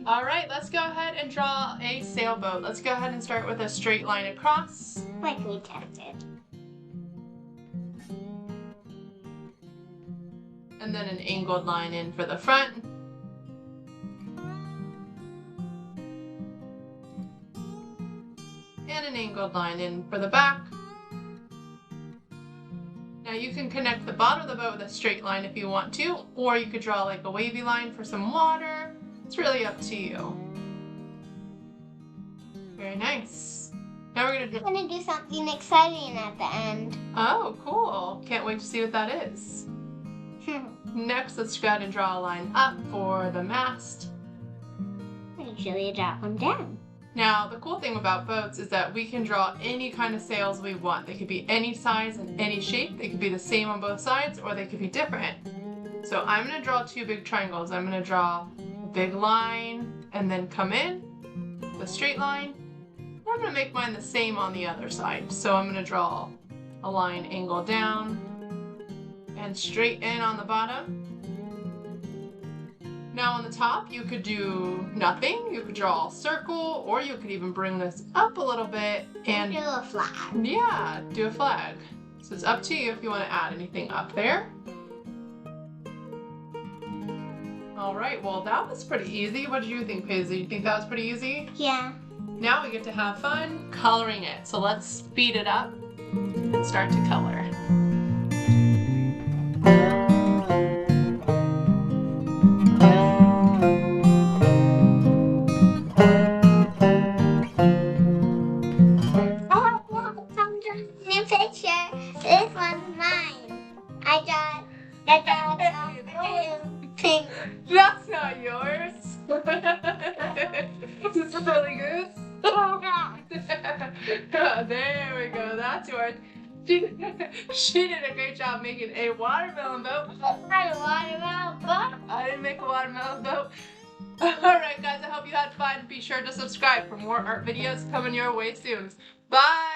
All right, let's go ahead and draw a sailboat. Let's go ahead and start with a straight line across. Like we just did. And then an angled line in for the front. And an angled line in for the back. Now you can connect the bottom of the boat with a straight line if you want to, or you could draw like a wavy line for some water. It's really up to you. Very nice. Now we're gonna do something exciting at the end. Oh, cool. Can't wait to see what that is. Next, let's go ahead and draw a line up for the mast. Usually I drop one down. Now, the cool thing about boats is that we can draw any kind of sails we want. They could be any size and any shape. They could be the same on both sides, or they could be different. So I'm going to draw two big triangles. I'm going to draw a big line and then come in, the straight line. I'm going to make mine the same on the other side. So I'm going to draw a line angled down and straight in on the bottom. Now on the top, you could do nothing. You could draw a circle, or you could even bring this up a little bit and do a flag. Yeah, do a flag. So it's up to you if you want to add anything up there. All right, well that was pretty easy. What did you think, Paisley? You think that was pretty easy? Yeah. Now we get to have fun coloring it. So let's speed it up and start to color. New picture. This one's mine. I draw pink. That's not yours. This is really good. There we go. That's yours. She did a great job making a watermelon boat. Not a watermelon boat. I didn't make a watermelon boat. Alright guys, I hope you had fun. Be sure to subscribe for more art videos coming your way soon. Bye!